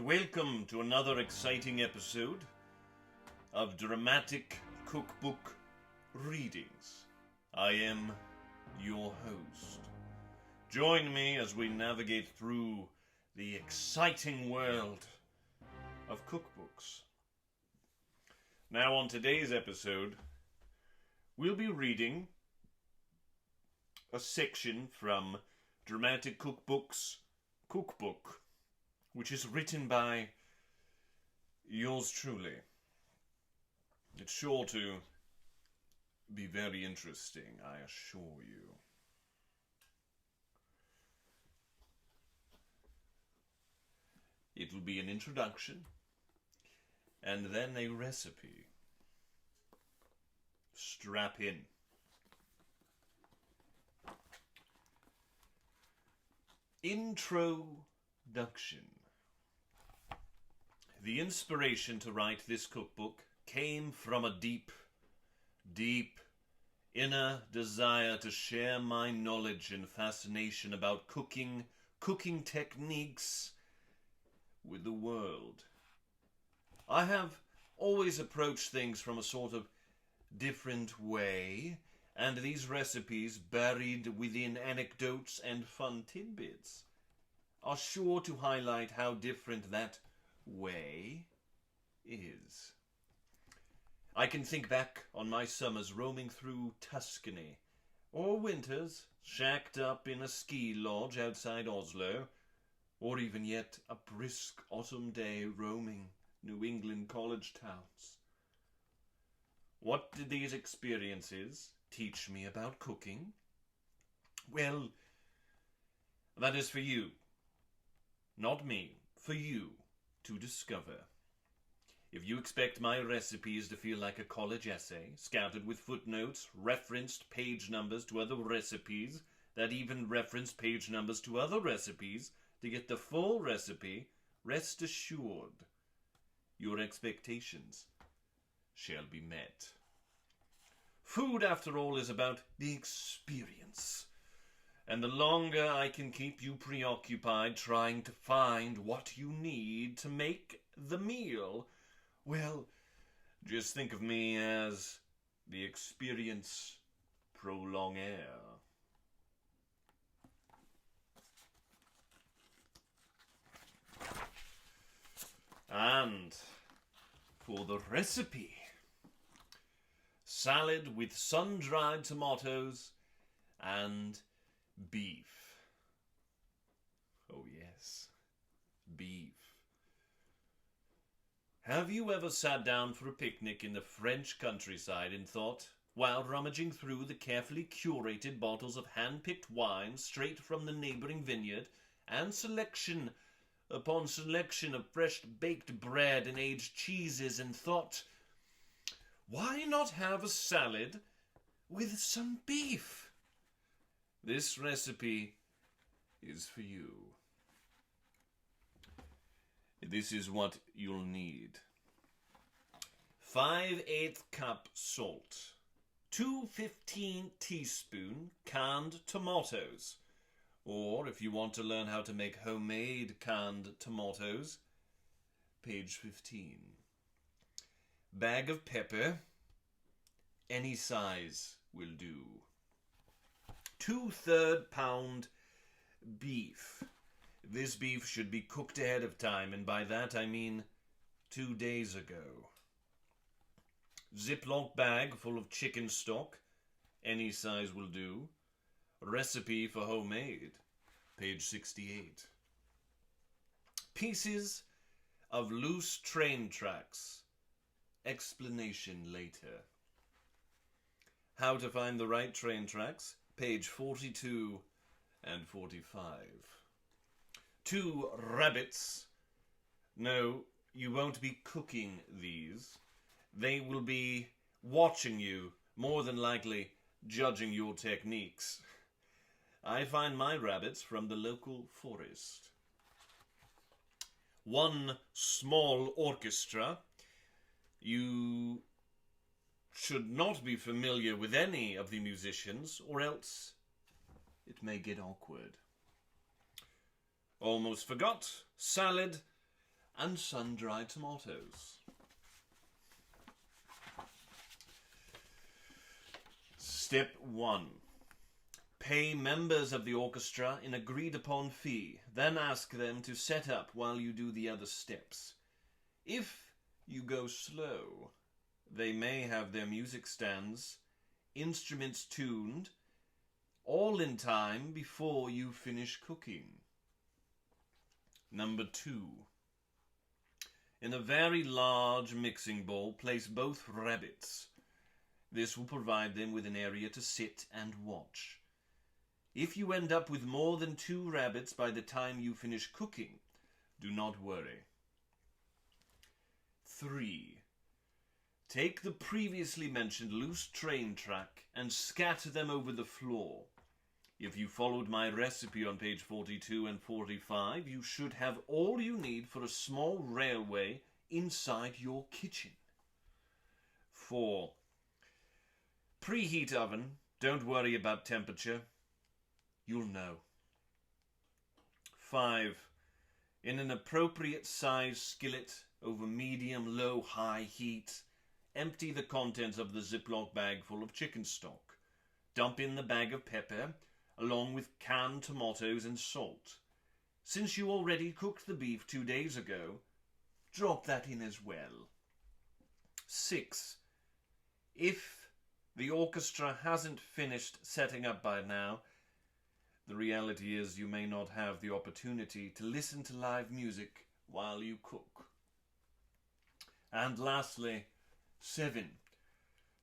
welcome to another exciting episode of Dramatic Cookbook Readings. I am your host. Join me as we navigate through the exciting world of cookbooks. Now, on today's episode, we'll be reading a section from Dramatic Cookbooks Cookbook, which is written by yours truly. It's sure to be very interesting, I assure you. It will be an introduction, and then a recipe. Strap in. Introduction. The inspiration to write this cookbook came from a deep inner desire to share my knowledge and fascination about cooking techniques with the world. I have always approached things from a sort of different way, and these recipes, buried within anecdotes and fun tidbits, are sure to highlight how different that way is. I can think back on my summers roaming through Tuscany, or winters shacked up in a ski lodge outside Oslo, or even yet a brisk autumn day roaming New England college towns. What did these experiences teach me about cooking? Well, that is for you, not me, for you to discover. If you expect my recipes to feel like a college essay, scattered with footnotes, referenced page numbers to other recipes, that even reference page numbers to other recipes to get the full recipe, rest assured, your expectations shall be met. Food, after all, is about the experience. And the longer I can keep you preoccupied trying to find what you need to make the meal, well, just think of me as the experience prolonger. And for the recipe, salad with sun-dried tomatoes and beef. Oh yes, beef. Have you ever sat down for a picnic in the French countryside and thought, while rummaging through the carefully curated bottles of hand-picked wine straight from the neighboring vineyard, and selection upon selection of fresh baked bread and aged cheeses, and thought, why not have a salad with some beef? This recipe is for you. This is what you'll need. 5/8 cup salt. 2 15-teaspoon canned tomatoes. Or, if you want to learn how to make homemade canned tomatoes, page 15. Bag of pepper, any size will do. 2/3 pound beef. This beef should be cooked ahead of time, and by that I mean 2 days ago. Ziploc bag full of chicken stock, any size will do. Recipe for homemade, page 68. Pieces of loose train tracks. Explanation later. How to find the right train tracks, page 42 and 45. 2 rabbits. No, you won't be cooking these. They will be watching you, more than likely judging your techniques. I find my rabbits from the local forest. 1 small orchestra. You should not be familiar with any of the musicians, or else it may get awkward. Almost forgot. Salad and sun-dried tomatoes. Step 1. Pay members of the orchestra an agreed-upon fee, then ask them to set up while you do the other steps. If you go slow, they may have their music stands, instruments tuned, all in time before you finish cooking. Number 2. In a very large mixing bowl, place both rabbits. This will provide them with an area to sit and watch. If you end up with more than 2 rabbits by the time you finish cooking, do not worry. 3. Take the previously mentioned loose train track and scatter them over the floor. If you followed my recipe on page 42 and 45, you should have all you need for a small railway inside your kitchen. 4. Preheat oven. Don't worry about temperature. You'll know. 5. In an appropriate size skillet over medium, low, high heat, empty the contents of the Ziploc bag full of chicken stock. Dump in the bag of pepper, along with canned tomatoes and salt. Since you already cooked the beef 2 days ago, drop that in as well. 6. If the orchestra hasn't finished setting up by now, the reality is you may not have the opportunity to listen to live music while you cook. And lastly, 7.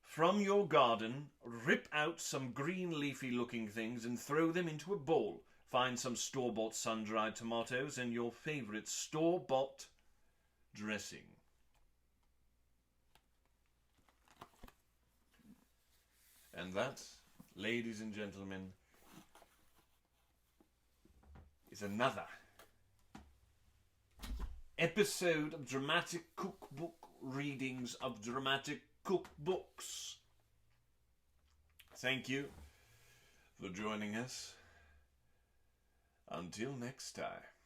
From your garden, rip out some green leafy looking things and throw them into a bowl. Find some store-bought sun-dried tomatoes and your favorite store-bought dressing. And that, ladies and gentlemen, is another episode of Dramatic Cookbook Readings of Dramatic Cookbooks. Thank you for joining us. Until next time.